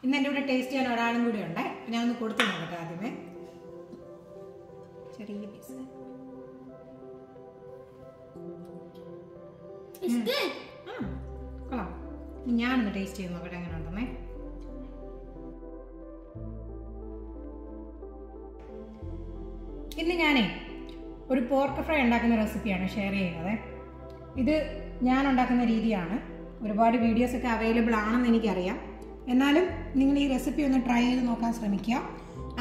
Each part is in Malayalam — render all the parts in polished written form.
ഇന്ന് എൻ്റെ കൂടെ ടേസ്റ്റ് ചെയ്യാൻ ഒരാളും കൂടി ഉണ്ട്. ഞാൻ ഒന്ന് കൊടുത്തു നോക്കട്ടെ. ആദ്യമേ ചെറിയ പീസ്. കൊള്ളാം. ഞാനൊന്ന് ടേസ്റ്റ് ചെയ്ത് നോക്കട്ടെ എങ്ങനെ ഉണ്ടെന്നേ. ഇന്ന് ഞാനേ ഒരു പോർക്ക് ഫ്രൈ ഉണ്ടാക്കുന്ന റെസിപ്പിയാണ് ഷെയർ ചെയ്യുന്നത്. ഇത് ഞാൻ ഉണ്ടാക്കുന്ന രീതിയാണ്. ഒരുപാട് വീഡിയോസൊക്കെ അവൈലബിൾ ആണെന്ന് എനിക്കറിയാം. എന്നാലും നിങ്ങൾ ഈ റെസിപ്പി ഒന്ന് ട്രൈ ചെയ്ത് നോക്കാൻ ശ്രമിക്കുക.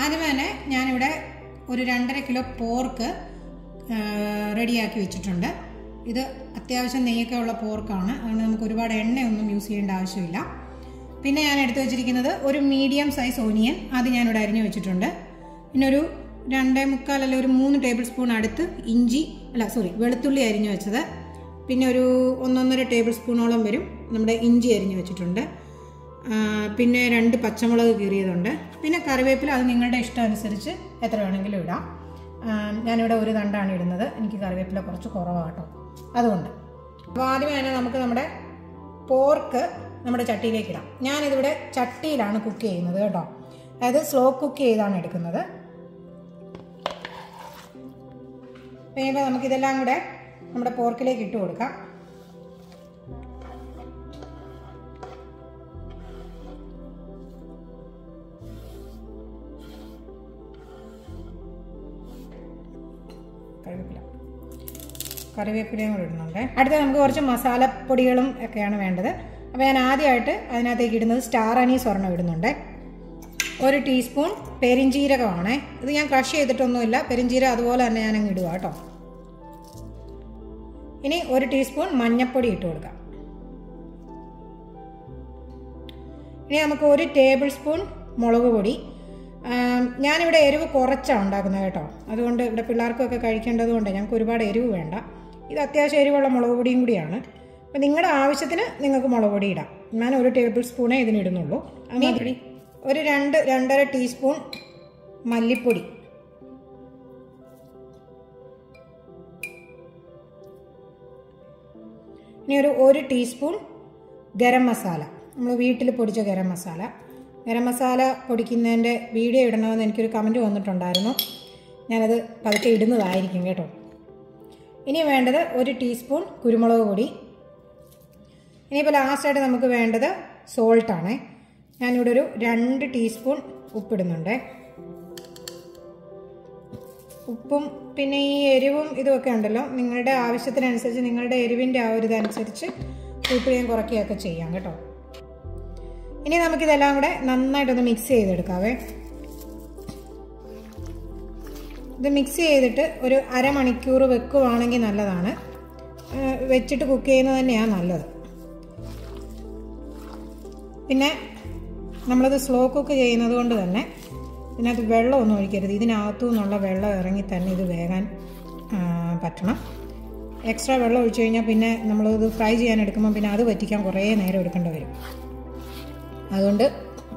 ആദ്യമേ തന്നെ ഞാനിവിടെ ഒരു 2.5 കിലോ പോർക്ക് റെഡിയാക്കി വെച്ചിട്ടുണ്ട്. ഇത് അത്യാവശ്യം നെയ്യൊക്കെ ഉള്ള പോർക്കാണ്. അതുകൊണ്ട് നമുക്ക് ഒരുപാട് എണ്ണയൊന്നും യൂസ് ചെയ്യേണ്ട ആവശ്യമില്ല. പിന്നെ ഞാൻ എടുത്തു വെച്ചിരിക്കുന്നത് ഒരു മീഡിയം സൈസ് ഓനിയൻ, അത് ഞാനിവിടെ അരിഞ്ഞു വെച്ചിട്ടുണ്ട്. പിന്നെ ഒരു 2.25 അല്ലെങ്കിൽ ഒരു 3 ടേബിൾ സ്പൂൺ അടുത്ത് വെളുത്തുള്ളി അരിഞ്ഞു വെച്ചത്. പിന്നെ ഒരു 1.5 ടേബിൾ സ്പൂണോളം വരും നമ്മുടെ ഇഞ്ചി അരിഞ്ഞു വെച്ചിട്ടുണ്ട്. പിന്നെ 2 പച്ചമുളക് കീറിയതുണ്ട്. പിന്നെ കറിവേപ്പില, അത് നിങ്ങളുടെ ഇഷ്ടം അനുസരിച്ച് എത്ര വേണമെങ്കിലും ഇടാം. ഞാനിവിടെ ഒരു തണ്ടാണ് ഇടുന്നത്. എനിക്ക് കറിവേപ്പില കുറച്ച് കുറവാട്ടോ, അതുകൊണ്ട്. അപ്പോൾ ആദ്യമേ തന്നെ നമുക്ക് നമ്മുടെ പോർക്ക് നമ്മുടെ ചട്ടിയിലേക്ക് ഇടാം. ഞാനിതിവിടെ ചട്ടിയിലാണ് കുക്ക് ചെയ്യുന്നത് കേട്ടോ. അതായത് സ്ലോ കുക്ക് ചെയ്താണ് എടുക്കുന്നത്. പിന്നെ നമുക്കിതെല്ലാം കൂടെ നമ്മുടെ പോർക്കിലേക്ക് ഇട്ട് കൊടുക്കാം. കറിവേപ്പിലയും കൂടെ ഇടുന്നുണ്ട്. അടുത്ത നമുക്ക് കുറച്ച് മസാലപ്പൊടികളും ഒക്കെയാണ് വേണ്ടത്. അപ്പോൾ ഞാൻ ആദ്യമായിട്ട് അതിനകത്തേക്ക് ഇടുന്നത് സ്റ്റാർ അനീസ് ഒരെണ്ണം ഇടുന്നുണ്ട്. 1 ടീസ്പൂൺ പെരിഞ്ജീരകമാണ്. ഇത് ഞാൻ ക്രഷ് ചെയ്തിട്ടൊന്നുമില്ല, പെരിഞ്ജീരകം അതുപോലെ തന്നെ ഞാൻ അങ്ങ് ഇടുക കേട്ടോ. ഇനി 1 ടീസ്പൂൺ മഞ്ഞൾപ്പൊടി ഇട്ട് കൊടുക്കാം. ഇനി നമുക്ക് 1 ടേബിൾ സ്പൂൺ മുളക് പൊടി. ഞാനിവിടെ എരിവ് കുറച്ചാണ് ഉണ്ടാക്കുന്നത് കേട്ടോ. അതുകൊണ്ട് ഇവിടെ പിള്ളേർക്കൊക്കെ കഴിക്കേണ്ടത് കൊണ്ട് ഞങ്ങൾക്ക് ഒരുപാട് എരിവ് വേണ്ട. ഇത് അത്യാവശ്യം എരിവുള്ള മുളക് പൊടിയും കൂടിയാണ്. അപ്പം നിങ്ങളുടെ ആവശ്യത്തിന് നിങ്ങൾക്ക് മുളക് പൊടി ഇടാം. ഞാൻ 1 ടേബിൾ സ്പൂണേ ഇതിനിടുന്നുള്ളൂ. അങ്ങനെ ഒരു 2-2.5 ടീസ്പൂൺ മല്ലിപ്പൊടി. ഇനി ഒരു 1 ടീസ്പൂൺ ഗരം മസാല, നമ്മൾ വീട്ടിൽ പൊടിച്ച ഗരം മസാല. ഗരം മസാല പൊടിക്കുന്നതിൻ്റെ വീഡിയോ ഇടണമെന്ന് എനിക്കൊരു കമൻറ്റ് വന്നിട്ടുണ്ടായിരുന്നു. ഞാനത് പതുക്കെ ഇടുന്നതായിരിക്കും കേട്ടോ. ഇനി വേണ്ടത് 1 ടീസ്പൂൺ കുരുമുളക് പൊടി. ഇനിയിപ്പോൾ ലാസ്റ്റായിട്ട് നമുക്ക് വേണ്ടത് സോൾട്ടാണ്. ഞാനിവിടെ ഒരു 2 ടീസ്പൂൺ ഉപ്പിടുന്നുണ്ട്. ഉപ്പും പിന്നെ ഈ എരിവും ഇതുമൊക്കെ ഉണ്ടല്ലോ, നിങ്ങളുടെ ആവശ്യത്തിനനുസരിച്ച്, നിങ്ങളുടെ എരിവിൻ്റെ ആ ഒരു ഇതനുസരിച്ച് ഉപ്പിടുകയും കുറയ്ക്കുകയൊക്കെ ചെയ്യാം കേട്ടോ. ഇനി നമുക്കിതെല്ലാം കൂടെ നന്നായിട്ടൊന്ന് മിക്സ് ചെയ്തെടുക്കാവേ. ഇത് മിക്സ് ചെയ്തിട്ട് ഒരു അരമണിക്കൂർ വെക്കുവാണെങ്കിൽ നല്ലതാണ്. വെച്ചിട്ട് കുക്ക് ചെയ്യുന്നത് തന്നെയാണ് നല്ലത്. പിന്നെ നമ്മളത് സ്ലോ കുക്ക് ചെയ്യുന്നത് കൊണ്ട് തന്നെ ഇതിനകത്ത് വെള്ളമൊന്നും ഒഴിക്കരുത്. ഇതിനകത്തു നിന്നുള്ള വെള്ളം ഇറങ്ങി തന്നെ ഇത് വേകാൻ പറ്റണം. എക്സ്ട്രാ വെള്ളം ഒഴിച്ചു കഴിഞ്ഞാൽ പിന്നെ നമ്മളിത് ഫ്രൈ ചെയ്യാൻ എടുക്കുമ്പോൾ പിന്നെ അത് വറ്റിക്കാൻ കുറേ നേരം എടുക്കേണ്ടി വരും. അതുകൊണ്ട്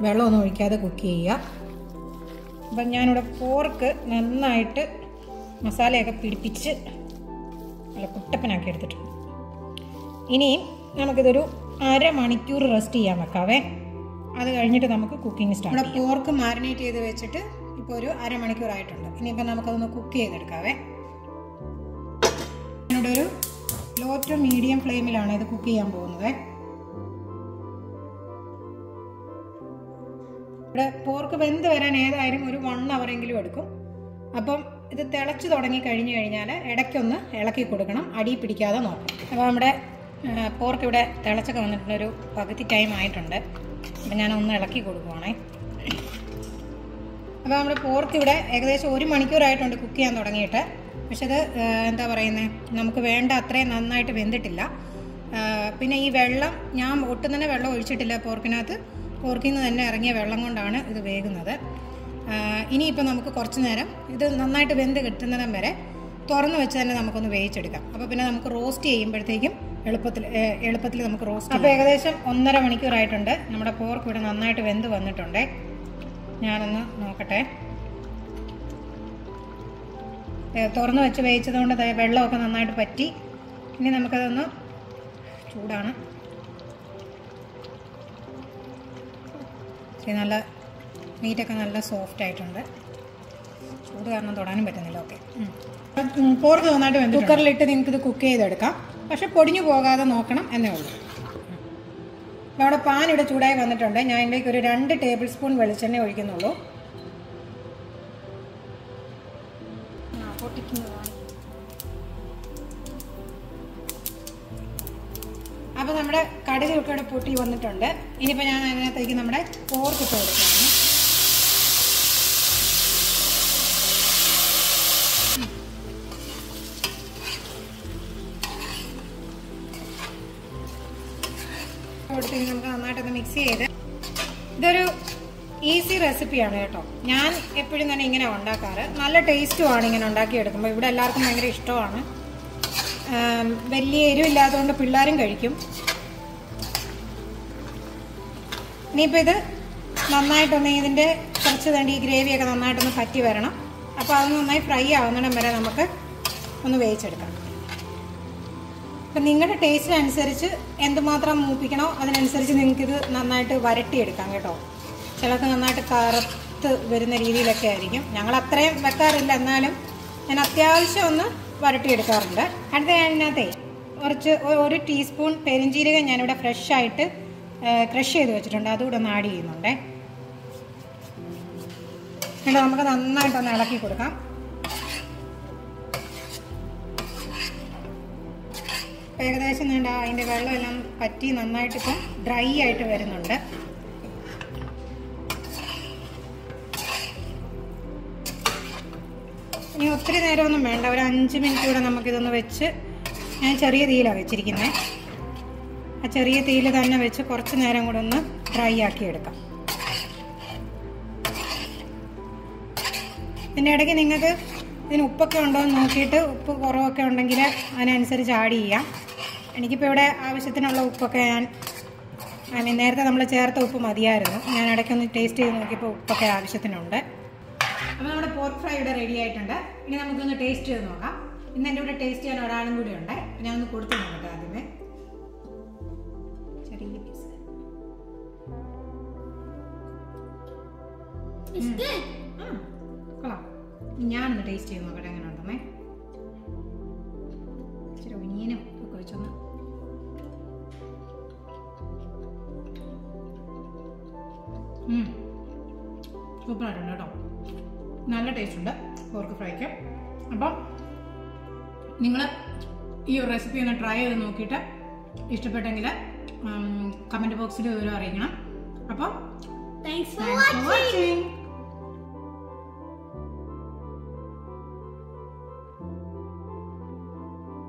വെള്ളമൊന്നും ഒഴിക്കാതെ കുക്ക് ചെയ്യുക. അപ്പം ഞാനിവിടെ പോർക്ക് നന്നായിട്ട് മസാലയൊക്കെ പിടിപ്പിച്ച് നല്ല കുട്ടപ്പനാക്കി എടുത്തിട്ടുണ്ട്. ഇനിയും നമുക്കിതൊരു അരമണിക്കൂർ റെസ്റ്റ് ചെയ്യാൻ വെക്കാവേ. അത് കഴിഞ്ഞിട്ട് നമുക്ക് കുക്കിംഗ് സ്റ്റാർട്ട് ചെയ്യാം. ഇവിടെ പോർക്ക് മാരിനേറ്റ് ചെയ്ത് വെച്ചിട്ട് ഇപ്പോൾ ഒരു അരമണിക്കൂറായിട്ടുണ്ട്. ഇനിയിപ്പോൾ നമുക്കതൊന്ന് കുക്ക് ചെയ്തെടുക്കാവേ. ഞാനിവിടെ ഒരു ലോ ടു മീഡിയം ഫ്ലെയിമിലാണ് ഇത് കുക്ക് ചെയ്യാൻ പോകുന്നത്. ഇവിടെ പോർക്ക് വെന്ത് വരാൻ ഏതായാലും ഒരു 1 അവറെങ്കിലും എടുക്കും. അപ്പം ഇത് തിളച്ച് തുടങ്ങി കഴിഞ്ഞ് കഴിഞ്ഞാൽ ഇടയ്ക്കൊന്ന് ഇളക്കി കൊടുക്കണം, അടി പിടിക്കാതെ നോക്കണം. അപ്പോൾ നമ്മുടെ പോർക്ക് ഇവിടെ തിളച്ചൊക്കെ വന്നിട്ടുണ്ട്. ഒരു പകുതി ടൈം ആയിട്ടുണ്ട്. അപ്പം ഞാനൊന്ന് ഇളക്കി കൊടുക്കുവാണേ. അപ്പോൾ നമ്മുടെ പോർക്ക് ഇവിടെ ഏകദേശം 1 മണിക്കൂറായിട്ടുണ്ട് കുക്ക് ചെയ്യാൻ തുടങ്ങിയിട്ട്. പക്ഷെ അത് എന്താ പറയുന്നത്, നമുക്ക് വേണ്ട അത്രയും നന്നായിട്ട് വെന്തിട്ടില്ല. പിന്നെ ഈ വെള്ളം ഞാൻ ഒട്ടും തന്നെ വെള്ളം ഒഴിച്ചിട്ടില്ല പോർക്കിനകത്ത്. പോർക്കിൽ നിന്ന് തന്നെ ഇറങ്ങിയ വെള്ളം കൊണ്ടാണ് ഇത് വേകുന്നത്. ഇനിയിപ്പോൾ നമുക്ക് കുറച്ച് നേരം ഇത് നന്നായിട്ട് വെന്ത് കിട്ടുന്നിടം വരെ തുറന്ന് വെച്ച് തന്നെ നമുക്കൊന്ന് വേവിച്ചെടുക്കാം. അപ്പോൾ പിന്നെ നമുക്ക് റോസ്റ്റ് ചെയ്യുമ്പോഴത്തേക്കും എളുപ്പത്തിൽ നമുക്ക് റോസ്റ്റ്. അപ്പോൾ ഏകദേശം 1.5 മണിക്കൂറായിട്ടുണ്ട്. നമ്മുടെ പോർക്ക് ഇവിടെ നന്നായിട്ട് വെന്ത് വന്നിട്ടുണ്ട്. ഞാനൊന്ന് നോക്കട്ടെ. തുറന്ന് വെച്ച് വേവിച്ചതുകൊണ്ട് വെള്ളമൊക്കെ നന്നായിട്ട് പറ്റി. ഇനി നമുക്കതൊന്ന്, ചൂടാണ്, നല്ല മീറ്റൊക്കെ നല്ല സോഫ്റ്റ് ആയിട്ടുണ്ട്. ചൂട് കാരണം തൊടാനും പറ്റുന്നില്ല. ഓക്കെ, പോർക്ക് നന്നായിട്ട് വേണ്ടി കുക്കറിലിട്ട് നിങ്ങൾക്കിത് കുക്ക് ചെയ്തെടുക്കാം. പക്ഷെ പൊടിഞ്ഞു പോകാതെ നോക്കണം എന്നേ ഉള്ളൂ. അപ്പോൾ അവിടെ പാൻ ഇവിടെ ചൂടായി വന്നിട്ടുണ്ട്. ഞാൻ ഇതിലേക്ക് ഒരു 2 ടേബിൾ സ്പൂൺ വെളിച്ചെണ്ണ ഒഴിക്കുന്നുള്ളൂ. അപ്പോൾ നമ്മുടെ കടുകൊക്കെ ഇവിടെ പൊട്ടി വന്നിട്ടുണ്ട്. ഇനിയിപ്പോൾ ഞാൻ അതിനകത്തേക്ക് നമ്മുടെ പോർക്ക് ഇട്ട് കൊടുക്കുകയാണ്. കൊടുത്ത് നമുക്ക് നന്നായിട്ടൊന്ന് മിക്സ് ചെയ്ത്, ഇതൊരു ഈസി റെസിപ്പിയാണ് കേട്ടോ. ഞാൻ എപ്പോഴും തന്നെ ഇങ്ങനെ ഉണ്ടാക്കാറ്. നല്ല ടേസ്റ്റുമാണ് ഇങ്ങനെ ഉണ്ടാക്കിയെടുക്കുമ്പോൾ. ഇവിടെ എല്ലാവർക്കും ഭയങ്കര ഇഷ്ടമാണ്. വലിയ എരിവില്ലാത്തതുകൊണ്ട് പിള്ളേരും കഴിക്കും. ഇനിയിപ്പോൾ ഇത് നന്നായിട്ടൊന്ന് ഇതിൻ്റെ കുറച്ച് വേണ്ടി ഈ ഗ്രേവിയൊക്കെ നന്നായിട്ടൊന്ന് പറ്റി വരണം. അപ്പോൾ അത് നന്നായി ഫ്രൈ ആവുന്നിടം വരെ നമുക്ക് ഒന്ന് വേവിച്ചെടുക്കാം. അപ്പം നിങ്ങളുടെ ടേസ്റ്റിനനുസരിച്ച് എന്തുമാത്രം മൂപ്പിക്കണോ അതിനനുസരിച്ച് നിങ്ങൾക്കിത് നന്നായിട്ട് വരട്ടിയെടുക്കാം കേട്ടോ. ചിലർക്ക് നന്നായിട്ട് കറുത്ത് വരുന്ന രീതിയിലൊക്കെ ആയിരിക്കും. ഞങ്ങൾ അത്രയും വെക്കാറില്ല, എന്നാലും ഞാൻ അത്യാവശ്യം ഒന്ന് വരട്ടിയെടുക്കാറുണ്ട്. അടുത്ത അതിനകത്തെ കുറച്ച് 1 ടീസ്പൂൺ പെരുംജീരകം ഞാനിവിടെ ഫ്രഷായിട്ട് ക്രഷ് ചെയ്ത് വെച്ചിട്ടുണ്ട്. അതുകൂടെ ഒന്ന് ആഡ് ചെയ്യുന്നുണ്ട്. എന്നിട്ട് നമുക്ക് നന്നായിട്ടൊന്ന് ഇളക്കി കൊടുക്കാം. ഏകദേശം വേണ്ട അതിൻ്റെ വെള്ളമെല്ലാം പറ്റി നന്നായിട്ടിപ്പം ഡ്രൈ ആയിട്ട് വരുന്നുണ്ട്. ഇനി ഒത്തിരി നേരമൊന്നും വേണ്ട, ഒരു 5 മിനിറ്റ് കൂടെ നമുക്കിതൊന്ന് വെച്ച്, ഞാൻ ചെറിയ തീയിലാണ് വെച്ചിരിക്കുന്നത്. ആ ചെറിയ തീയിൽ തന്നെ വെച്ച് കുറച്ച് നേരം കൂടെ ഒന്ന് ഡ്രൈ ആക്കി എടുക്കാം. ഇതിൻ്റെ ഇടയ്ക്ക് നിങ്ങൾക്ക് ഇതിന് ഉപ്പൊക്കെ ഉണ്ടോ എന്ന് നോക്കിയിട്ട് ഉപ്പ് കുറവൊക്കെ ഉണ്ടെങ്കിൽ അതിനനുസരിച്ച് ആഡ് ചെയ്യാം. എനിക്കിപ്പോൾ ഇവിടെ ആവശ്യത്തിനുള്ള ഉപ്പൊക്കെ നേരത്തെ നമ്മൾ ചേർത്ത ഉപ്പ് മതിയായിരുന്നു. ഞാൻ ഇടയ്ക്കൊന്ന് ടേസ്റ്റ് ചെയ്ത് നോക്കിയപ്പോൾ ഉപ്പൊക്കെ ആവശ്യത്തിനുണ്ട്. അപ്പോൾ നമ്മുടെ പോർക്ക് ഫ്രൈ ഇവിടെ റെഡി ആയിട്ടുണ്ട്. ഇനി നമുക്കൊന്ന് ടേസ്റ്റ് ചെയ്ത് നോക്കാം. ഇന്ന് എൻ്റെ ഇവിടെ ടേസ്റ്റ് ചെയ്യാൻ ഒരാളും കൂടി ഉണ്ട്. ഞാനൊന്ന് കൊടുത്തു നോക്കട്ടെ. ആദ്യമേ ചെറിയ പീസ്. കൊള്ളാം. ഞാനൊന്ന് ടേസ്റ്റ് ചെയ്ത് നോക്കട്ടെ എങ്ങനെ ഉണ്ടെന്നേ. ഇച്ചിരി ഒനിയനും ഒക്കെ വെച്ചൊന്ന്. സൂപ്പറായിട്ടുണ്ട് കേട്ടോ. നല്ല ടേസ്റ്റ് ഉണ്ട് പോർക്ക് ഫ്രൈക്ക്. അപ്പം നിങ്ങൾ ഈ ഒരു റെസിപ്പി ഒന്ന് ട്രൈ ചെയ്ത് നോക്കിയിട്ട് ഇഷ്ടപ്പെട്ടെങ്കിൽ കമൻറ്റ് ബോക്സിൽ വിവരം അറിയിക്കണം. അപ്പോൾ താങ്ക്സ് ഫോർ വാച്ചിങ്.